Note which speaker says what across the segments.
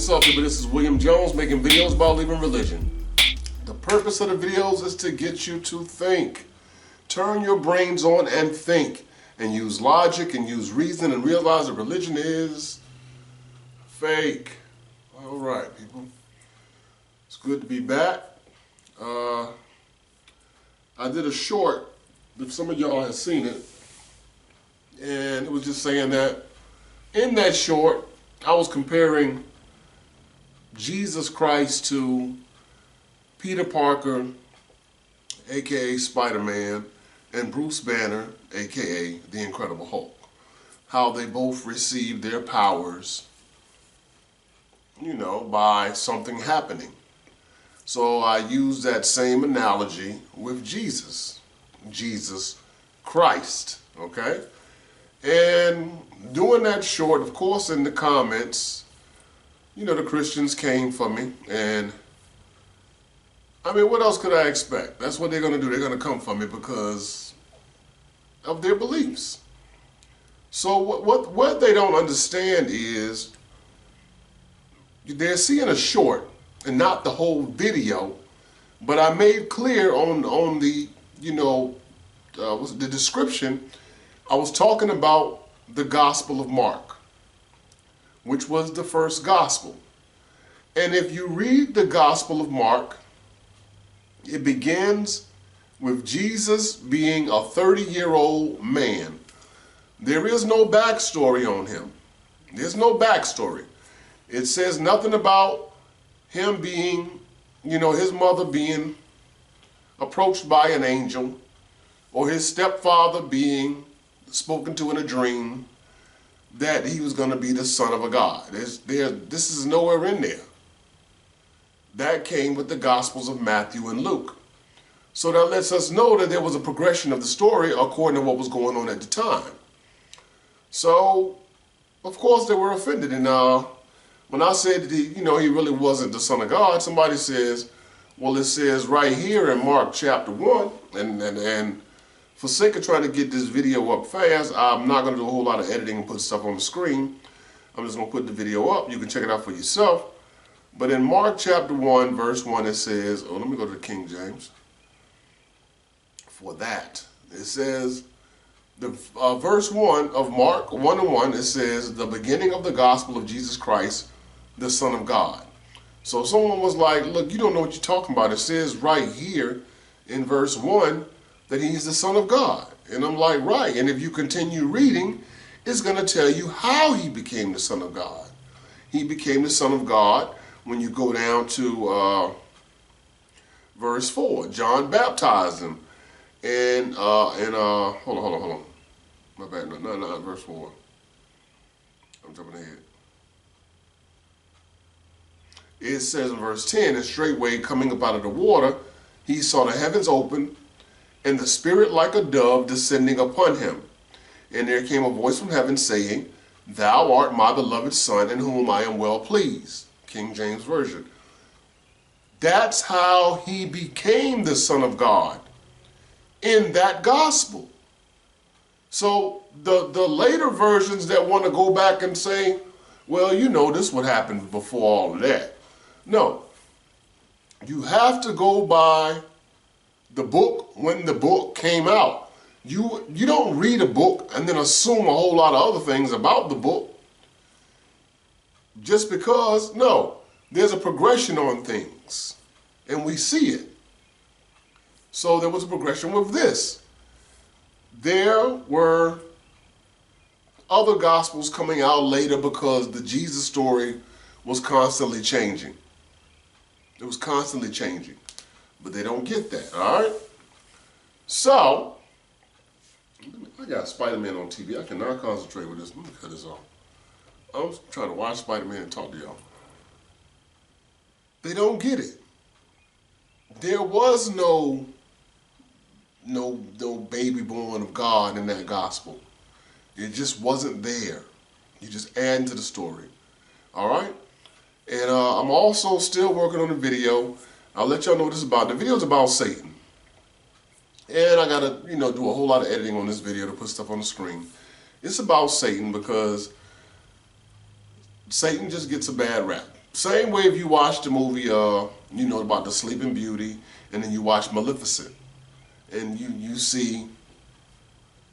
Speaker 1: What's up, people? This is William Jones making videos about leaving religion. The purpose of the videos is to get you to think. Turn your brains on and think. And use logic and use reason and realize that religion is fake. Alright, people. It's good to be back. I did a short, if some of y'all have seen it, and it was just saying that in that short, I was comparing Jesus Christ to Peter Parker, aka Spider-Man, and Bruce Banner, aka the Incredible Hulk. How they both received their powers, by something happening. So I used that same analogy with Jesus Christ, okay? And doing that short, of course, in the comments, the Christians came for me, and I mean, what else could I expect? That's what they're going to do. They're going to come for me because of their beliefs. So what they don't understand is they're seeing a short and not the whole video, but I made clear on the, the description, I was talking about the Gospel of Mark, which was the first gospel. And if you read the Gospel of Mark, it begins with Jesus being a 30-year-old man. There is no backstory on him. There's no backstory. It says nothing about him being, his mother being approached by an angel, or his stepfather being spoken to in a dream, that he was going to be the son of a God. This is nowhere in there. That came with the Gospels of Matthew and Luke. So that lets us know that there was a progression of the story according to what was going on at the time. So, of course, they were offended. And when I said that he really wasn't the Son of God, somebody says, well, it says right here in Mark chapter 1, and for sake of trying to get this video up fast, I'm not going to do a whole lot of editing and put stuff on the screen. I'm just going to put the video up. You can check it out for yourself. But in Mark chapter 1, verse 1, it says, let me go to the King James. For that, it says, verse 1 of Mark 1:1, it says, the beginning of the gospel of Jesus Christ, the Son of God. So someone was like, look, you don't know what you're talking about. It says right here in verse 1 that he's the Son of God. And I'm like, right. And if you continue reading, it's going to tell you how he became the Son of God. He became the Son of God when you go down to verse 4. John baptized him. And hold on. My bad. No, verse 4. I'm jumping ahead. It says in verse 10, and straightway coming up out of the water, he saw the heavens open, and the Spirit like a dove descending upon him. And there came a voice from heaven saying, Thou art my beloved Son, in whom I am well pleased. King James Version. That's how he became the Son of God, in that gospel. So the later versions that want to go back and say, well, this would happen before all of that. No. You have to go by the book when the book came out. You don't read a book and then assume a whole lot of other things about the book just because, no, there's a progression on things and we see it. So there was a progression with this. There were other gospels coming out later because the Jesus story was constantly changing. It was constantly changing. But they don't get that, all right? So, I got Spider-Man on TV. I cannot concentrate with this. Let me cut this off. I'm trying to watch Spider-Man and talk to y'all. They don't get it. There was no baby born of God in that gospel. It just wasn't there. You just add to the story. All right? And I'm also still working on a video. I'll let y'all know what this is about. The video is about Satan. And I got to, do a whole lot of editing on this video to put stuff on the screen. It's about Satan because Satan just gets a bad rap. Same way if you watch the movie, you know, about the Sleeping Beauty, and then you watch Maleficent, and you see,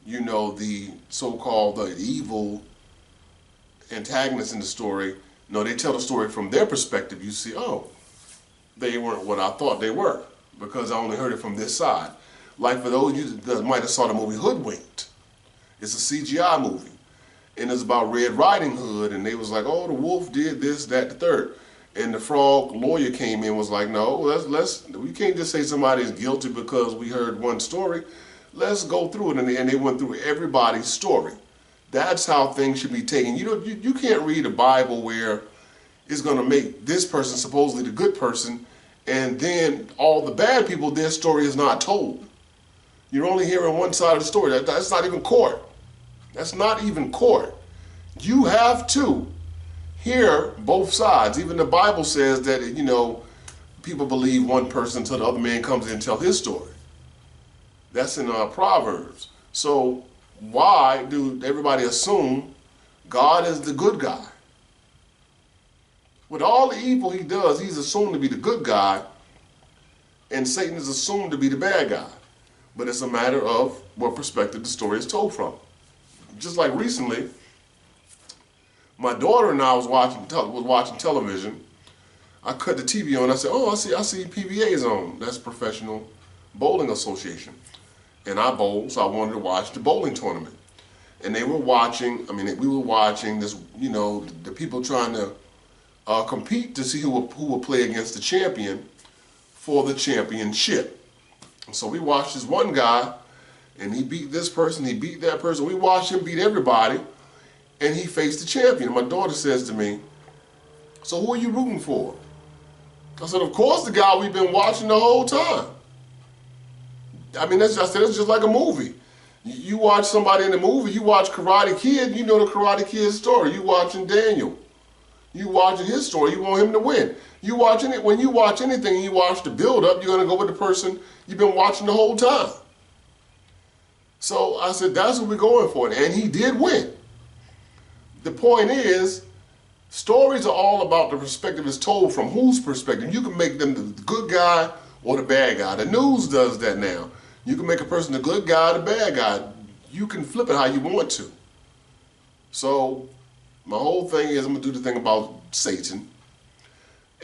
Speaker 1: you know, the so-called the evil antagonists in the story. No, they tell the story from their perspective. You see, oh, they weren't what I thought they were because I only heard it from this side. Like for those of you that might have saw the movie Hoodwinked, it's a CGI movie, and it's about Red Riding Hood, and they was like, oh, the wolf did this, that, the third. And the frog lawyer came in and was like, no, we can't just say somebody's guilty because we heard one story. Let's go through it. And they went through everybody's story. That's how things should be taken. You can't read a Bible where it's going to make this person supposedly the good person, and then all the bad people, their story is not told. You're only hearing one side of the story. That's not even court. That's not even court. You have to hear both sides. Even the Bible says that, you know, people believe one person until the other man comes in and tell his story. That's in Proverbs. So why do everybody assume God is the good guy? With all the evil he does, he's assumed to be the good guy, and Satan is assumed to be the bad guy. But it's a matter of what perspective the story is told from. Just like recently, my daughter and I was watching television. I cut the TV on. I said, "Oh, I see PBA's on. That's Professional Bowling Association." And I bowl, so I wanted to watch the bowling tournament. And they were watching. I mean, we were watching this. You know, the people trying to compete to see who will play against the champion for the championship. So we watched this one guy, and he beat this person. He beat that person. We watched him beat everybody. And he faced the champion. My daughter says to me, "So who are you rooting for?" I said, "Of course the guy we've been watching the whole time." I mean, that's just like a movie. You watch somebody in the movie, you watch Karate Kid, you know the Karate Kid story. You watching Daniel. You watching his story, you want him to win. When you watch anything and you watch the build-up, you're going to go with the person you've been watching the whole time. So I said, that's what we're going for. And he did win. The point is, stories are all about the perspective it's told from whose perspective. You can make them the good guy or the bad guy. The news does that now. You can make a person the good guy or the bad guy. You can flip it how you want to. So my whole thing is I'm going to do the thing about Satan.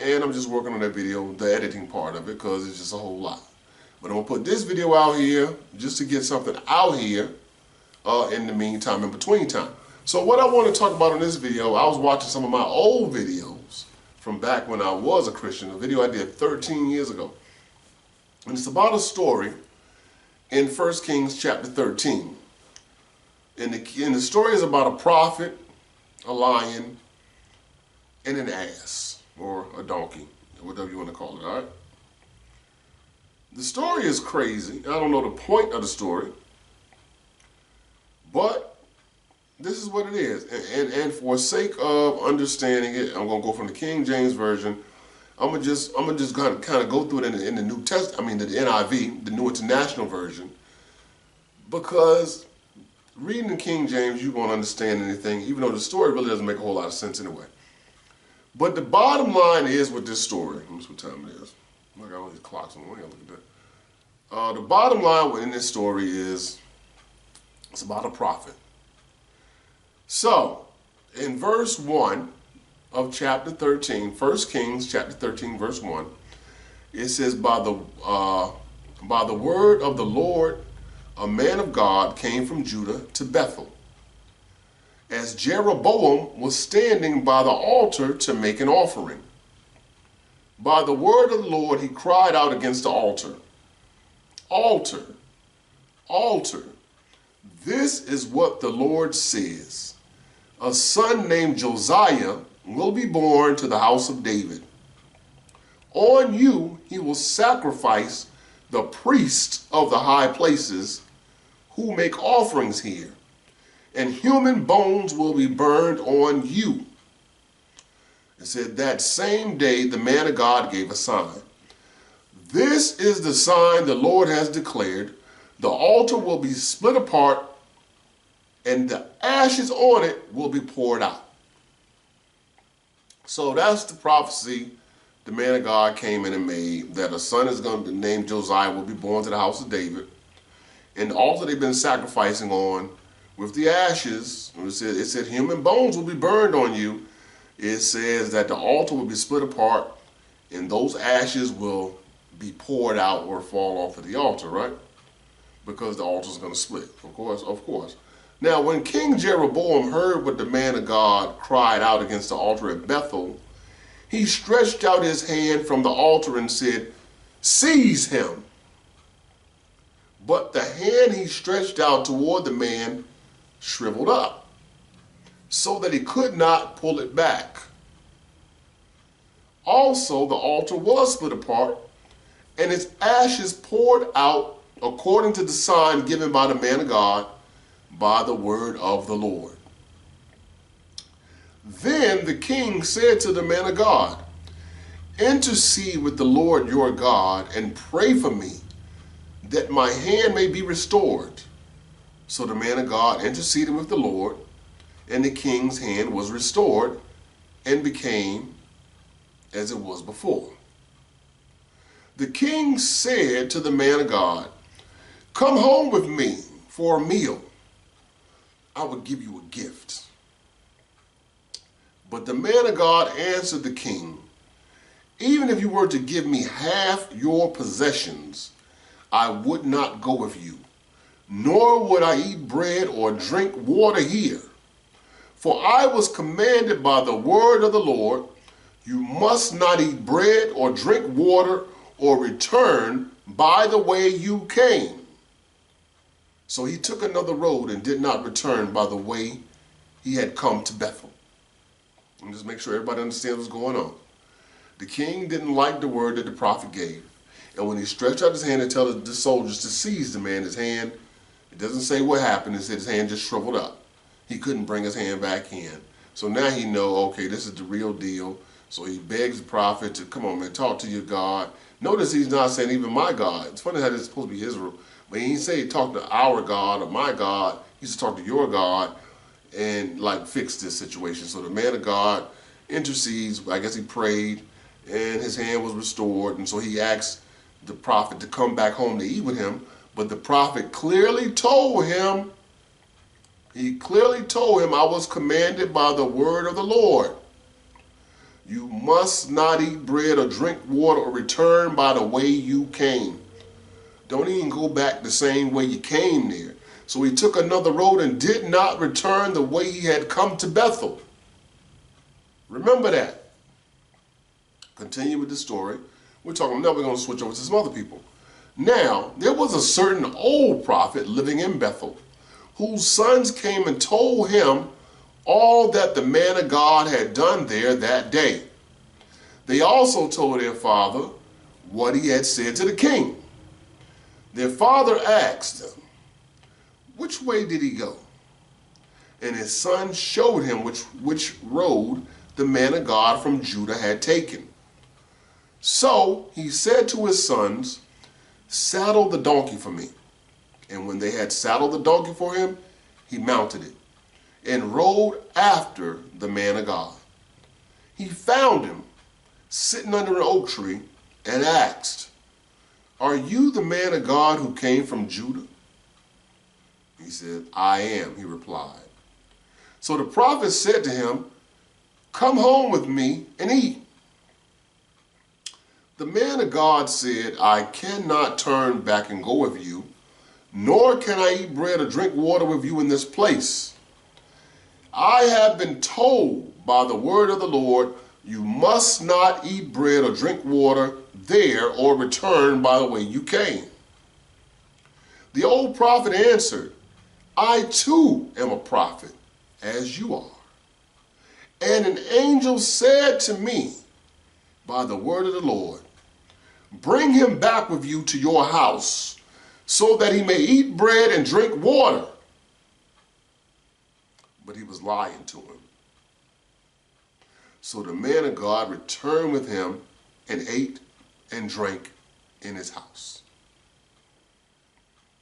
Speaker 1: And I'm just working on that video, the editing part of it, because it's just a whole lot. But I'm going to put this video out here just to get something out here in the meantime, in between time. So what I want to talk about in this video, I was watching some of my old videos from back when I was a Christian, a video I did 13 years ago. And it's about a story in 1 Kings chapter 13. And the story is about a prophet, a lion, and an ass, or a donkey, whatever you want to call it, all right? The story is crazy. I don't know the point of the story, but this is what it is. And for sake of understanding it, I'm going to go from the King James Version. I'm gonna just kind of go through it in the New Testament, I mean the NIV, the New International Version, because reading the King James, you won't understand anything, even though the story really doesn't make a whole lot of sense anyway. But the bottom line is with this story, let me see what time it is. I got all these clocks on the way, look at that. The bottom line in this story is, it's about a prophet. So, in verse 1 of chapter 13, 1 Kings chapter 13, verse 1, it says, by the word of the Lord, a man of God came from Judah to Bethel, as Jeroboam was standing by the altar to make an offering. By the word of the Lord, he cried out against the altar. Altar, altar, this is what the Lord says. A son named Josiah will be born to the house of David. On you he will sacrifice the priests of the high places who make offerings here, and human bones will be burned on you. It said that same day the man of God gave a sign. This is the sign the Lord has declared. The altar will be split apart, and the ashes on it will be poured out. So that's the prophecy the man of God came in and made, that a son is going to be named Josiah, will be born to the house of David. And the altar they've been sacrificing on with the ashes, it said human bones will be burned on you. It says that the altar will be split apart and those ashes will be poured out or fall off of the altar, right? Because the altar is going to split, of course. Now, when King Jeroboam heard what the man of God cried out against the altar at Bethel, he stretched out his hand from the altar and said, "Seize him." But the hand he stretched out toward the man shriveled up, so that he could not pull it back. Also, the altar was split apart, and its ashes poured out according to the sign given by the man of God by the word of the Lord. Then the king said to the man of God, "Intercede with the Lord your God and pray for me, that my hand may be restored." So the man of God interceded with the Lord, and the king's hand was restored and became as it was before. The king said to the man of God, "Come home with me for a meal. I will give you a gift." But the man of God answered the king, "Even if you were to give me half your possessions, I would not go with you, nor would I eat bread or drink water here. For I was commanded by the word of the Lord, you must not eat bread or drink water or return by the way you came." So he took another road and did not return by the way he had come to Bethel. And just make sure everybody understands what's going on. The king didn't like the word that the prophet gave. And when he stretched out his hand to tell the soldiers to seize the man, his hand, it doesn't say what happened. It said his hand just shriveled up. He couldn't bring his hand back in. So now he know, okay, this is the real deal. So he begs the prophet to, come on, man, talk to your God. Notice he's not saying even my God. It's funny how this is supposed to be Israel. But he didn't say talk to our God or my God. He said talk to your God and like fix this situation. So the man of God intercedes. I guess he prayed and his hand was restored. And so he asked the prophet to come back home to eat with him. But the prophet clearly told him, I was commanded by the word of the Lord. You must not eat bread or drink water or return by the way you came. Don't even go back the same way you came there. So he took another road and did not return the way he had come to Bethel. Remember that. Continue with the story. We're going to switch over to some other people. Now, there was a certain old prophet living in Bethel, whose sons came and told him all that the man of God had done there that day. They also told their father what he had said to the king. Their father asked them, "Which way did he go?" And his son showed him which road the man of God from Judah had taken. So he said to his sons, "Saddle the donkey for me." And when they had saddled the donkey for him, he mounted it and rode after the man of God. He found him sitting under an oak tree and asked, "Are you the man of God who came from Judah?" He said, "I am," he replied. So the prophet said to him, "Come home with me and eat." The man of God said, "I cannot turn back and go with you, nor can I eat bread or drink water with you in this place. I have been told by the word of the Lord, you must not eat bread or drink water there or return by the way you came." The old prophet answered, "I too am a prophet, as you are. And an angel said to me by the word of the Lord, bring him back with you to your house, so that he may eat bread and drink water." But he was lying to him. So the man of God returned with him and ate and drank in his house.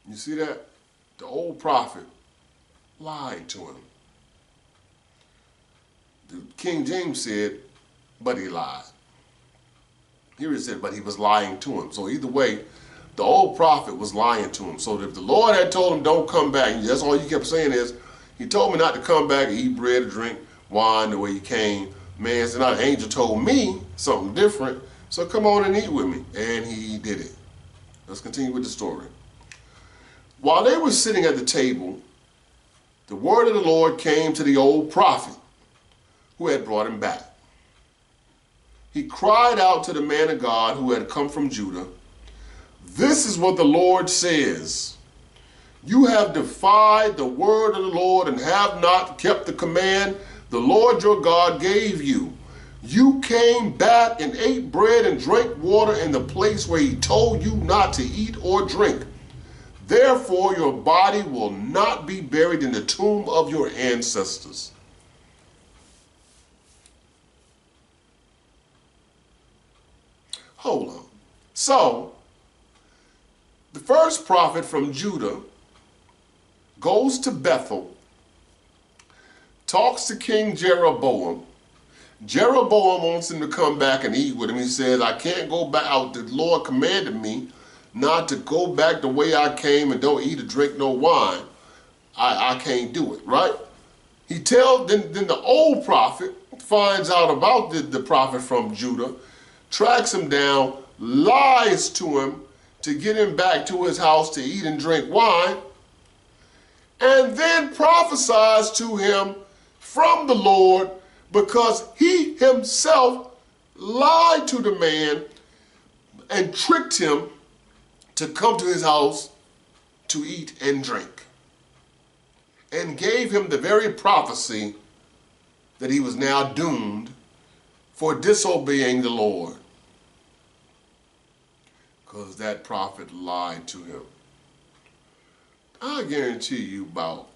Speaker 1: You see that? The old prophet lied to him. The King James said, but he lied. Here it said, but he was lying to him. So either way, the old prophet was lying to him. So if the Lord had told him, don't come back, that's all you kept saying is, he told me not to come back and eat bread or drink wine the way he came. Man said, now the angel told me something different, so come on and eat with me. And he did it. Let's continue with the story. While they were sitting at the table, the word of the Lord came to the old prophet who had brought him back. He cried out to the man of God who had come from Judah, "This is what the Lord says. You have defied the word of the Lord and have not kept the command the Lord your God gave you. You came back and ate bread and drank water in the place where he told you not to eat or drink. Therefore, your body will not be buried in the tomb of your ancestors." Hold on. So, the first prophet from Judah goes to Bethel, talks to King Jeroboam. Jeroboam wants him to come back and eat with him. He says, I can't go back out. The Lord commanded me not to go back the way I came and don't eat or drink no wine. I can't do it, right? He tells, then the old prophet finds out about the prophet from Judah, tracks him down, lies to him to get him back to his house to eat and drink wine, and then prophesies to him from the Lord because he himself lied to the man and tricked him to come to his house to eat and drink, and gave him the very prophecy that he was now doomed for disobeying the Lord, because that prophet lied to him. I guarantee you about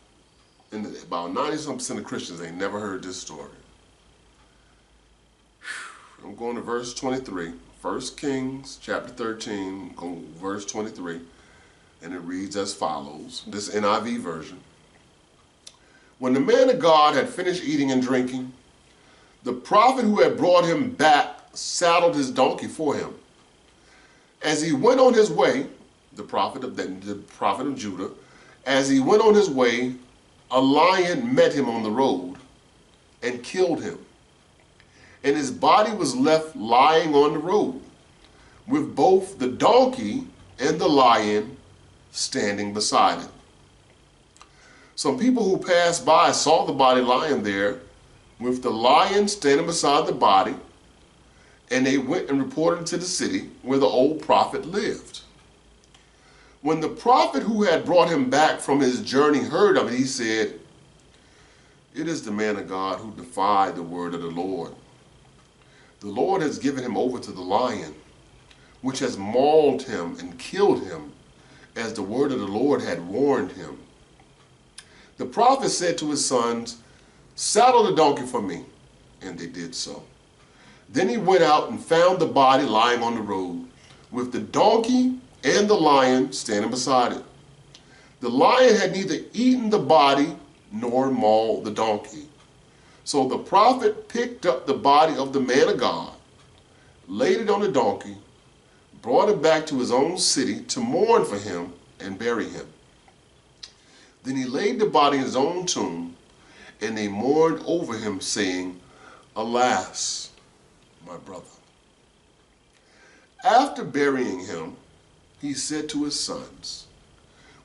Speaker 1: 90-some% of Christians ain't never heard this story. I'm going to verse 23, 1 Kings chapter 13, going to verse 23, and it reads as follows, this NIV version. When the man of God had finished eating and drinking, the prophet who had brought him back saddled his donkey for him. As he went on his way, the prophet of Judah, as he went on his way, a lion met him on the road and killed him. And his body was left lying on the road, with both the donkey and the lion standing beside it. Some people who passed by saw the body lying there, with the lion standing beside the body, and they went and reported to the city where the old prophet lived. When the prophet who had brought him back from his journey heard of it, he said, "It is the man of God who defied the word of the Lord. The Lord has given him over to the lion, which has mauled him and killed him, as the word of the Lord had warned him." The prophet said to his sons, "Saddle the donkey for me," and they did so. Then he went out and found the body lying on the road, with the donkey and the lion standing beside it. The lion had neither eaten the body nor mauled the donkey. So the prophet picked up the body of the man of God, laid it on the donkey, brought it back to his own city to mourn for him and bury him. Then he laid the body in his own tomb, and they mourned over him, saying, "Alas, my brother." After burying him, he said to his sons,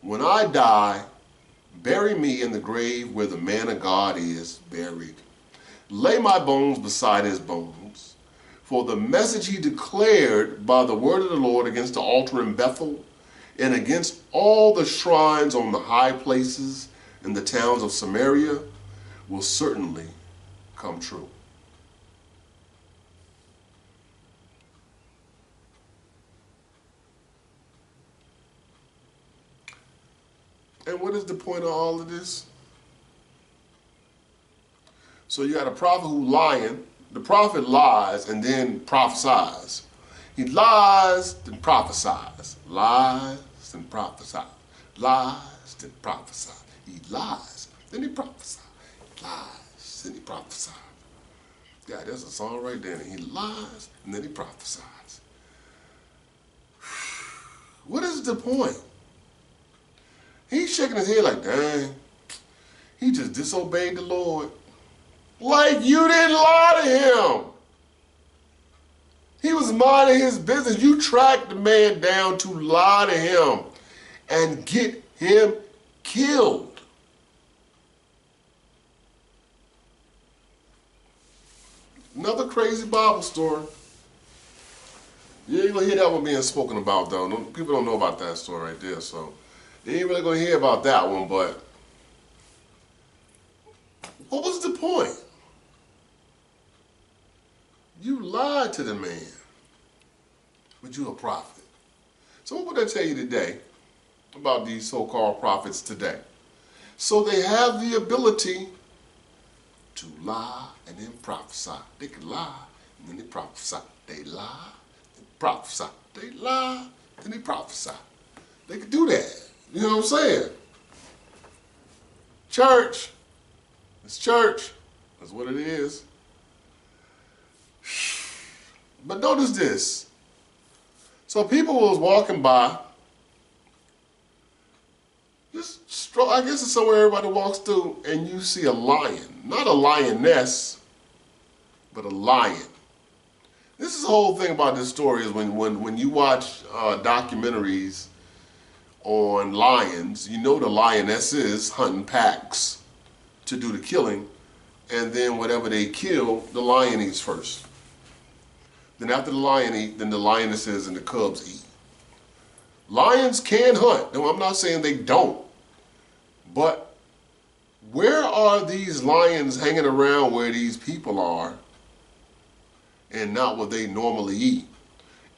Speaker 1: "When I die, bury me in the grave where the man of God is buried. Lay my bones beside his bones. For the message he declared by the word of the Lord against the altar in Bethel and against all the shrines on the high places in the towns of Samaria will certainly come true." And what is the point of all of this? So you got a prophet who's lying. The prophet lies and then prophesies. He lies, then prophesies. Lies, then prophesies. Lies, then prophesies. He lies, then he prophesies. Lies, then he prophesies. God, that's a song right there. And he lies, and then he prophesies. What is the point? He's shaking his head like, dang, he just disobeyed the Lord. Like you didn't lie to him. He was minding his business. You tracked the man down to lie to him and get him killed. Another crazy Bible story. You ain't gonna hear that one being spoken about though. No, people don't know about that story right there, so you ain't really gonna hear about that one, but what was the point? You lied to the man, but you're a prophet. So what would I tell you today about these so-called prophets today? So they have the ability to lie and then prophesy. They can lie and then they prophesy. They lie, then prophesy. They lie, then they prophesy. They can do that. You know what I'm saying? Church. It's church. That's what it is. But notice this. So people was walking by. I guess it's somewhere everybody walks through, and you see a lion. Not a lioness, but a lion. This is the whole thing about this story is when you watch documentaries on lions, you know the lioness is hunting packs to do the killing, and then whatever they kill, the lion eats first. Then after the lion eats, then the lionesses and the cubs eat. Lions can hunt. No, I'm not saying they don't. But where are these lions hanging around where these people are and not what they normally eat?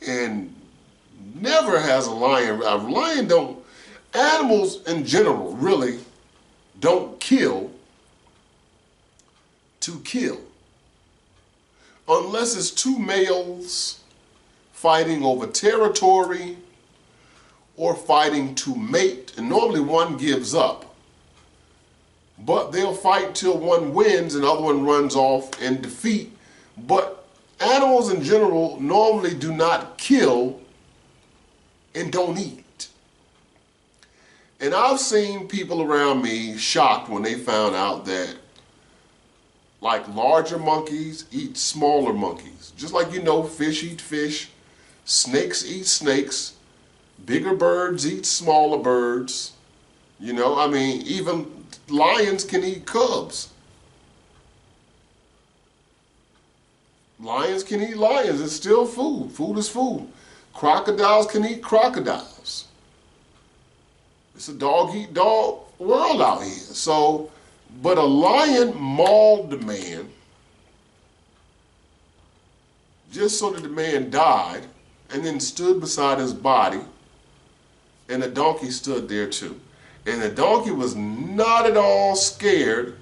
Speaker 1: And never has a lion don't, animals in general really don't kill to kill. Unless it's two males fighting over territory or fighting to mate, and normally one gives up. But they'll fight till one wins and the other one runs off in defeat. But animals in general normally do not kill and don't eat. And I've seen people around me shocked when they found out that like larger monkeys eat smaller monkeys. Just like you know, fish eat fish, snakes eat snakes, bigger birds eat smaller birds. You know, I mean, even lions can eat cubs. Lions can eat lions. It's still food. Food is food. Crocodiles can eat crocodiles. It's a dog-eat-dog world out here. So, but a lion mauled the man just so that the man died and then stood beside his body, and the donkey stood there too. And the donkey was not at all scared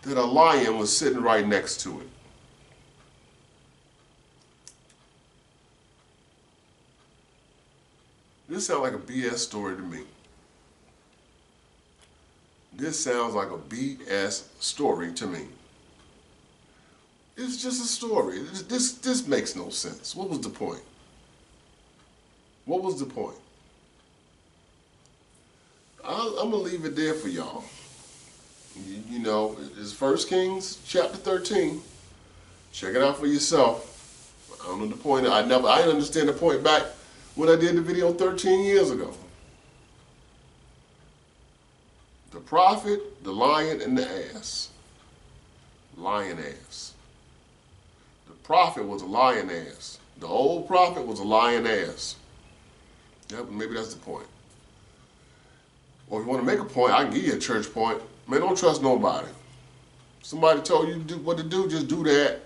Speaker 1: that a lion was sitting right next to it. This sounds like a BS story to me. This sounds like a BS story to me. It's just a story. This makes no sense. What was the point? What was the point? I'm going to leave it there for y'all. You know, it's 1 Kings chapter 13. Check it out for yourself. I don't know the point. I didn't understand the point back when I did the video 13 years ago. The prophet, the lion, and the ass. Lion ass. The prophet was a lion ass. The old prophet was a lion ass. Yep, maybe that's the point. Or if you want to make a point, I can give you a church point. Man, don't trust nobody. Somebody told you what to do, just do that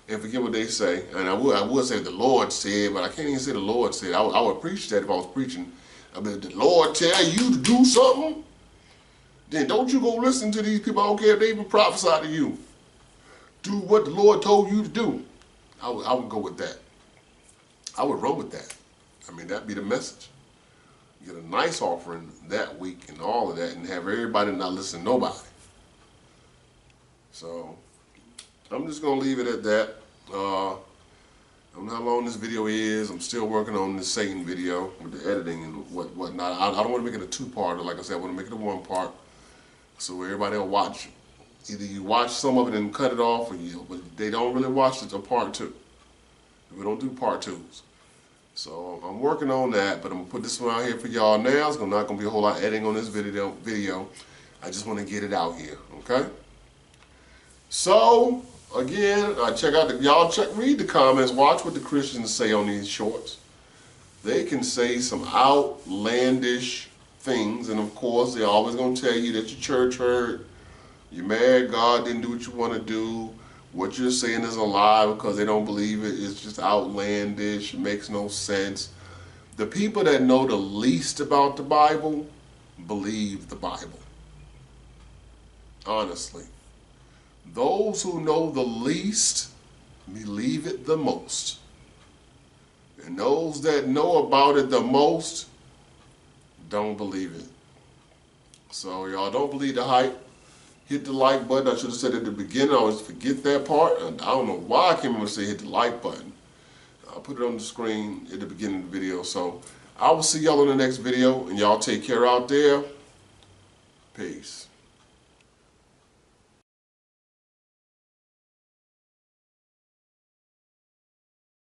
Speaker 1: and forget what they say. And I would say the Lord said, but I can't even say the Lord said. I would preach that if I was preaching. I mean, the Lord tell you to do something, then don't you go listen to these people. I don't care if they even prophesy to you. Do what the Lord told you to do. I would go with that. I would run with that. I mean, that'd be the message. Get a nice offering that week and all of that and have everybody not listen to nobody. So, I'm just gonna leave it at that. I don't know how long this video is. I'm still working on the Satan video with the editing and whatnot. I don't want to make it a two-parter. Like I said, I want to make it a one-part so everybody will watch. Either you watch some of it and cut it off, but they don't really watch it to part two. We don't do part twos. So I'm working on that, but I'm gonna put this one out here for y'all now. It's not gonna be a whole lot of editing on this video. I just want to get it out here, okay? So again, read the comments, watch what the Christians say on these shorts. They can say some outlandish things, and of course, they're always gonna tell you that your church hurt, you're mad God didn't do what you want to do. What you're saying is a lie because they don't believe it. It's just outlandish. It makes no sense. The people that know the least about the Bible believe the Bible. Honestly. Those who know the least believe it the most. And those that know about it the most don't believe it. So y'all don't believe the hype. Hit the like button. I should have said at the beginning. I always forget that part. And I don't know why I can't remember to say hit the like button. I'll put it on the screen at the beginning of the video. So I will see y'all in the next video. And y'all take care out there. Peace.